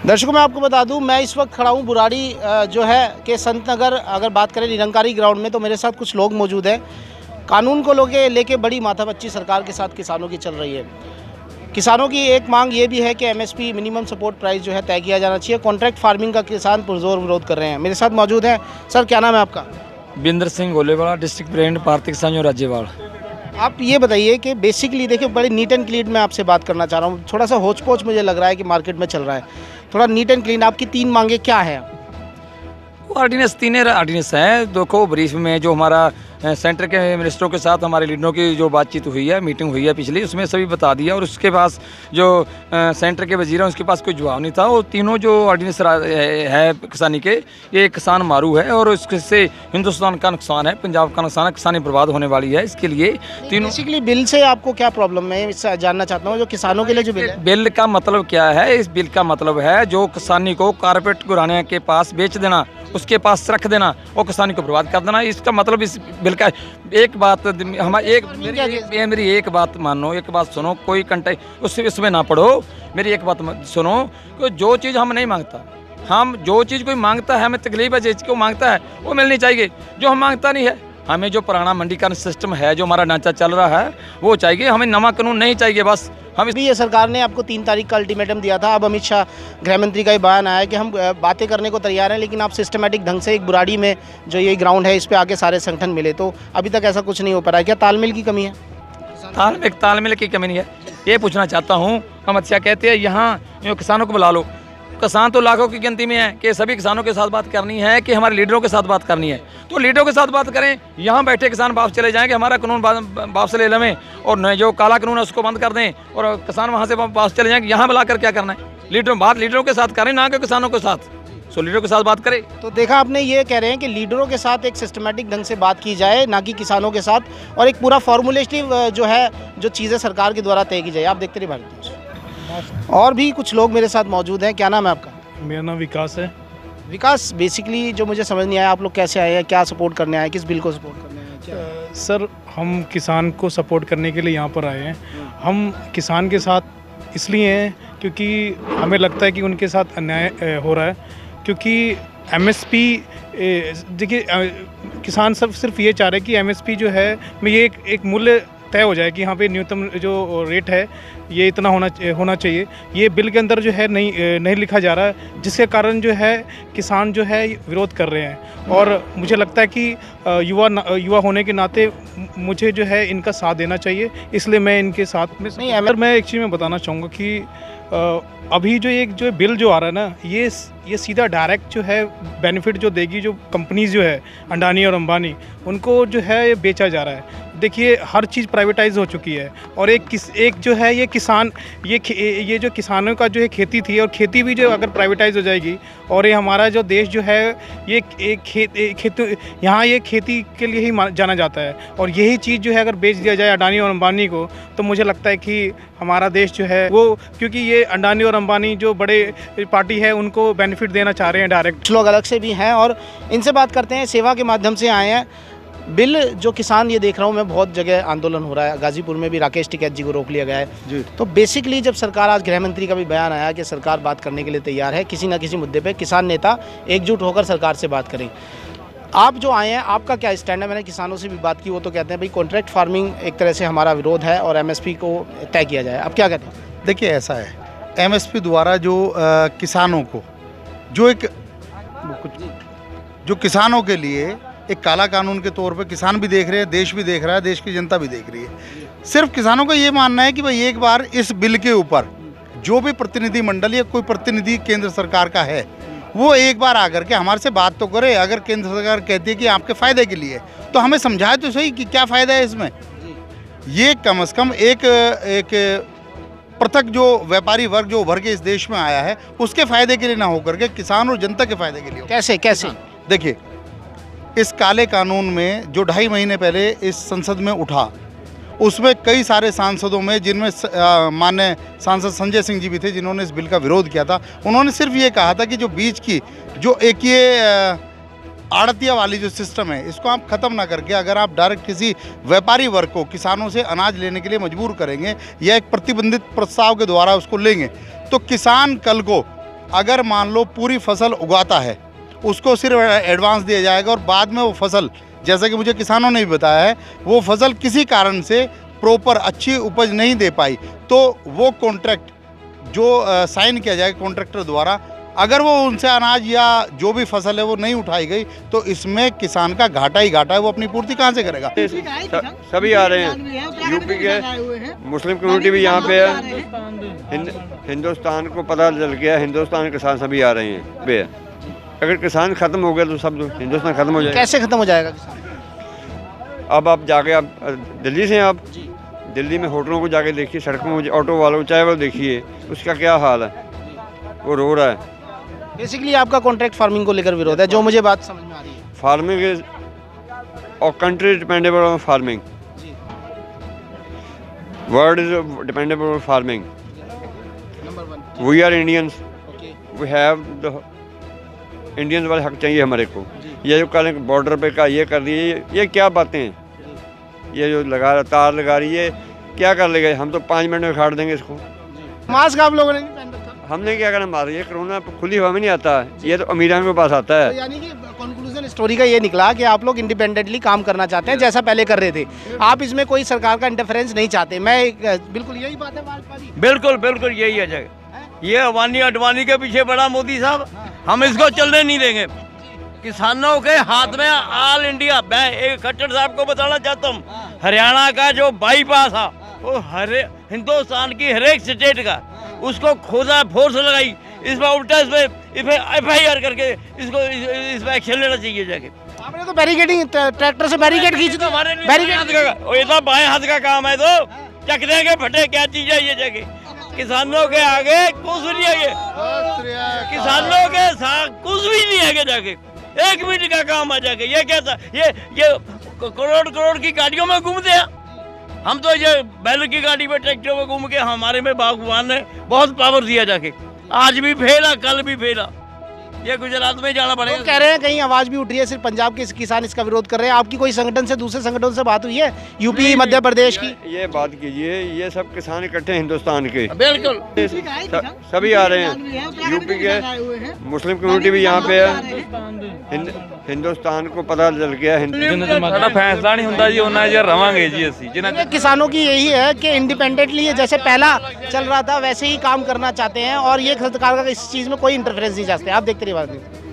दर्शकों मैं आपको बता दूं, मैं इस वक्त खड़ा हूं बुराड़ी जो है के संत नगर, अगर बात करें निरंकारी ग्राउंड में, तो मेरे साथ कुछ लोग मौजूद हैं। कानून को लेके बड़ी माथापच्ची सरकार के साथ किसानों की चल रही है। किसानों की एक मांग ये भी है कि एमएसपी मिनिमम सपोर्ट प्राइस जो है तय किया जाना चाहिए। कॉन्ट्रैक्ट फार्मिंग का किसान पुरजोर विरोध कर रहे हैं। मेरे साथ मौजूद हैं। सर, क्या नाम है आपका? बिंदर सिंह गोलेवाला, डिस्ट्रिक्ट प्रेसिडेंट भारतीय किसान यूनियन राज्यवाल। आप ये बताइए कि बेसिकली देखिए, बड़े नीट एंड क्लीन मैं आपसे बात करना चाह रहा हूँ। थोड़ा सा होच पोच मुझे लग रहा है कि मार्केट में चल रहा है। थोड़ा नीट एंड क्लीन, आपकी 3 मांगे क्या है? ऑर्डिनेंस 3 ऑर्डिनेंस हैं। देखो, ब्रीफ में जो हमारा सेंटर के मिनिस्टरों के साथ हमारे लीडरों की जो बातचीत हुई है, मीटिंग हुई है पिछली, उसमें सभी बता दिया। और उसके पास जो सेंटर के वजीर हैं उसके पास कोई जवाब नहीं था। वो तीनों जो ऑर्डिनेंस है किसानी के, ये किसान मारू है और उससे हिंदुस्तान का नुकसान है, पंजाब का नुकसान है, किसानी बर्बाद होने वाली है। इसके लिए तीनों बेसिकली बिल से आपको क्या प्रॉब्लम है, इससे जानना चाहता हूँ। जो किसानों के लिए जो बिल है, बिल का मतलब क्या है? इस बिल का मतलब है जो किसानी को कारपेट घराने के पास बेच देना, उसके पास रख देना और किसानी को बर्बाद कर देना। इसका मतलब इस बिल का एक बात, मेरी एक बात मानो, एक बात सुनो, कोई कंटेंट उसमें ना पढ़ो। मेरी एक बात सुनो कि जो चीज़ हम नहीं मांगता, हम जो चीज़ कोई मांगता है, हमें तकलीफ है, जिसको मांगता है वो मिलनी चाहिए। जो हम मांगता नहीं है, हमें जो पुराना मंडीकरण सिस्टम है, जो हमारा ढांचा चल रहा है, वो चाहिए। हमें नवा कानून नहीं चाहिए। बस हम अभी ये सरकार ने आपको 3 तारीख का अल्टीमेटम दिया था। अब अमित शाह गृह मंत्री का ही बयान आया कि हम बातें करने को तैयार हैं, लेकिन आप सिस्टमेटिक ढंग से एक बुराड़ी में जो ये ग्राउंड है, इस पे आके सारे संगठन मिले। तो अभी तक ऐसा कुछ नहीं हो पा रहा है। क्या तालमेल की कमी है? तालमेल की कमी नहीं है, ये पूछना चाहता हूँ। अमित शाह कहते हैं यहाँ किसानों को बुला लो। किसान तो लाखों की गिनती में है कि सभी किसानों के साथ बात करनी है कि हमारे लीडरों के साथ बात करनी है, तो लीडरों के साथ बात करें। यहाँ बैठे किसान वापस चले जाएंगे, हमारा कानून वापस ले लें और जो काला कानून है उसको बंद कर दें और किसान वहाँ से वापस चले जाएंगे। यहाँ बुलाकर क्या करना है? लीडरों के साथ करें, ना कि किसानों के साथ। सो लीडरों के साथ बात करें। तो देखा आपने, ये कह रहे हैं कि लीडरों के साथ एक सिस्टमेटिक ढंग से बात की जाए, ना कि किसानों के साथ, और एक पूरा फॉर्मुलेटिव जो है जो चीज़ें सरकार के द्वारा तय की जाए। आप देखते रहिए भारत न्यूज़। और भी कुछ लोग मेरे साथ मौजूद हैं। क्या नाम है आपका? मेरा नाम विकास है। विकास, बेसिकली जो मुझे समझ नहीं आया, आप लोग कैसे आए हैं, क्या सपोर्ट करने आए, किस बिल को सपोर्ट करने आए हैं, क्या? सर, हम किसान को सपोर्ट करने के लिए यहाँ पर आए हैं। हम किसान के साथ इसलिए हैं क्योंकि हमें लगता है कि उनके साथ अन्याय हो रहा है। क्योंकि एमएसपी, देखिए, किसान सब सिर्फ ये चाह रहे हैं कि एमएसपी जो है में ये एक मूल्य तय हो जाए कि यहाँ पे न्यूनतम जो रेट है ये इतना होना चाहिए। ये बिल के अंदर जो है नहीं लिखा जा रहा है, जिसके कारण जो है किसान जो है विरोध कर रहे हैं। और मुझे लगता है कि युवा होने के नाते मुझे जो है इनका साथ देना चाहिए, इसलिए मैं इनके साथ में नहीं। अगर मैं एक चीज़ में बताना चाहूँगा कि अभी जो बिल जो आ रहा है ना, ये सीधा डायरेक्ट जो है बेनिफिट जो देगी, जो कंपनीज जो है अडानी और अंबानी, उनको जो है ये बेचा जा रहा है। देखिए, हर चीज़ प्राइवेटाइज हो चुकी है। और एक जो है ये किसान, ये जो किसानों का जो है खेती थी, और खेती भी जो अगर प्राइवेटाइज हो जाएगी, और ये हमारा जो देश जो है ये यहाँ ये खेती के लिए ही जाना जाता है, और यही चीज़ जो है अगर बेच दिया जाए अडानी और अंबानी को, तो मुझे लगता है कि हमारा देश जो है वो, क्योंकि ये अडानी और अंबानी जो बड़े पार्टी है, उनको बेनिफिट देना चाह रहे हैं डायरेक्ट। कुछ लोग अलग से भी हैं और इनसे बात करते हैं। सेवा के माध्यम से आए हैं। बिल जो किसान, ये देख रहा हूँ मैं, बहुत जगह आंदोलन हो रहा है। गाजीपुर में भी राकेश टिकैत जी को रोक लिया गया है जी। तो बेसिकली जब सरकार, आज गृह मंत्री का भी बयान आया कि सरकार बात करने के लिए तैयार है, किसी ना किसी मुद्दे पे किसान नेता एकजुट होकर सरकार से बात करें। आप जो आए हैं, आपका क्या स्टैंड है? मैंने किसानों से भी बात की, वो तो कहते हैं भाई कॉन्ट्रैक्ट फार्मिंग एक तरह से हमारा विरोध है और एमएसपी को तय किया जाए। आप क्या कहते हैं? देखिए, ऐसा है, एमएसपी द्वारा जो किसानों को जो किसानों के लिए एक काला कानून के तौर पे किसान भी देख रहे हैं, देश भी देख रहा है, देश की जनता भी देख रही है। सिर्फ किसानों का ये मानना है कि भाई एक बार इस बिल के ऊपर जो भी प्रतिनिधि मंडल या कोई प्रतिनिधि केंद्र सरकार का है, वो एक बार आकर के हमारे से बात तो करे। अगर केंद्र सरकार कहती है कि आपके फ़ायदे के लिए, तो हमें समझाए तो सही कि क्या फ़ायदा है इसमें। ये कम से कम एक पृथक जो व्यापारी वर्ग जो उभर के इस देश में आया है, उसके फ़ायदे के लिए ना होकर के किसान और जनता के फ़ायदे के लिए हो। कैसे? देखिए, इस काले कानून में जो 2.5 महीने पहले इस संसद में उठा, उसमें कई सारे सांसदों में, जिनमें माननीय सांसद संजय सिंह जी भी थे, जिन्होंने इस बिल का विरोध किया था। उन्होंने सिर्फ ये कहा था कि जो बीच की जो एक ये आड़तिया वाली जो सिस्टम है, इसको आप ख़त्म ना करके अगर आप डायरेक्ट किसी व्यापारी वर्ग को किसानों से अनाज लेने के लिए मजबूर करेंगे या एक प्रतिबंधित प्रस्ताव के द्वारा उसको लेंगे, तो किसान कल को अगर मान लो पूरी फसल उगाता है उसको सिर्फ एडवांस दिया जाएगा और बाद में वो फसल, जैसा कि मुझे किसानों ने भी बताया है, वो फसल किसी कारण से प्रॉपर अच्छी उपज नहीं दे पाई तो वो कॉन्ट्रैक्ट जो साइन किया जाएगा कॉन्ट्रैक्टर द्वारा, अगर वो उनसे अनाज या जो भी फसल है वो नहीं उठाई गई तो इसमें किसान का घाटा ही घाटा है, वो अपनी पूर्ति कहाँ से करेगा। सभी आ रहे हैं, यूपी के मुस्लिम कम्युनिटी भी यहाँ पे है, हिंदुस्तान को पता चल गया, हिंदुस्तान के किसान सभी आ रहे हैं बे। अगर किसान खत्म हो गया तो सब हिंदुस्तान खत्म हो जाएगा। कैसे खत्म हो जाएगा किसान? अब आप जाके आप दिल्ली से आप दिल्ली में होटलों को जाके देखिए, सड़कों में ऑटो वालों चाहे वो देखिए उसका क्या हाल है, वो रो रहा है। बेसिकली आपका कॉन्ट्रैक्ट फार्मिंग को लेकर विरोध है, जो मुझे बात समझ में आ रही है। Farming is our country dependable on farming, world is dependable on farming. We are Indians, we have the Indians वाले हक चाहिए हमारे को। ये जो कल बॉर्डर पे का ये कर दिए, ये क्या बातें हैं, ये जो तार लगा रही है क्या कर लेगा, हम तो 5 मिनट में उखाड़ देंगे इसको। मास्क आप लोगों ने नहीं पहन रखा? हमने क्या करना, मार ये कोरोना खुली हवा में नहीं आता है, ये तो अमीरान के पास आता है। तो यानी कि कंक्लूजन स्टोरी का ये निकला कि आप लोग इंडिपेंडेंटली काम करना चाहते हैं जैसा पहले कर रहे थे, आप इसमें कोई सरकार का इंटरफेरेंस नहीं चाहते। मैं बिल्कुल यही बात है भाजपा की? बिल्कुल बिल्कुल यही है जगह, ये अवानी अडवाणी के पीछे बड़ा मोदी साहब, हम इसको चलने नहीं देंगे। किसानों के हाथ में ऑल इंडिया, मैं एक खट्टर साहब को बताना चाहता हूँ, हरियाणा का जो बाईपास है वो हिंदुस्तान की हर एक स्टेट का, उसको खोदा, फोर्स लगाई, इस पर उल्टा इस पर FIR करके इसको इस पर एक्शन लेना चाहिए जाके। आपने तो बैरिकेडिंग, ट्रैक्टर से बैरिकेड खींच दो, बैरिकेड ये तो बाएं हाथ का काम है, तो चक देंगे फटे, क्या चीज है ये जाके। किसानों के आगे कुछ नहीं है, किसानों के साथ कुछ भी नहीं है जाके, 1 मिनट का काम है जाके। ये क्या था, ये करोड़ करोड़ की गाड़ियों में घूमते हैं, हम तो ये बैल की गाड़ी में, ट्रैक्टर में घूम के, हमारे में भगवान ने बहुत पावर दिया जाके, आज भी फेला कल भी फेला, ये गुजरात में जाना पड़ेगा। तो कह रहे हैं कहीं आवाज भी उठ रही है, सिर्फ पंजाब के किसान इसका विरोध कर रहे हैं। आपकी कोई संगठन से, दूसरे संगठन से बात हुई है, यूपी मध्य प्रदेश की? ये बात कीजिए, ये सब किसान इकट्ठे हिंदुस्तान के, बिल्कुल सभी आ रहे हैं, यूपी के मुस्लिम कम्युनिटी भी यहाँ पे है, हिंदुस्तान को पता चल गया, साडा फैसला नहीं हुंदा जी, उन्ना जे रवांगे जी असी जिन्ना। किसानों की यही है कि इंडिपेंडेंटली जैसे पहला चल रहा था वैसे ही काम करना चाहते हैं और ये सरकार का इस चीज़ में कोई इंटरफेरेंस नहीं चाहते। आप देखते रहिए बात।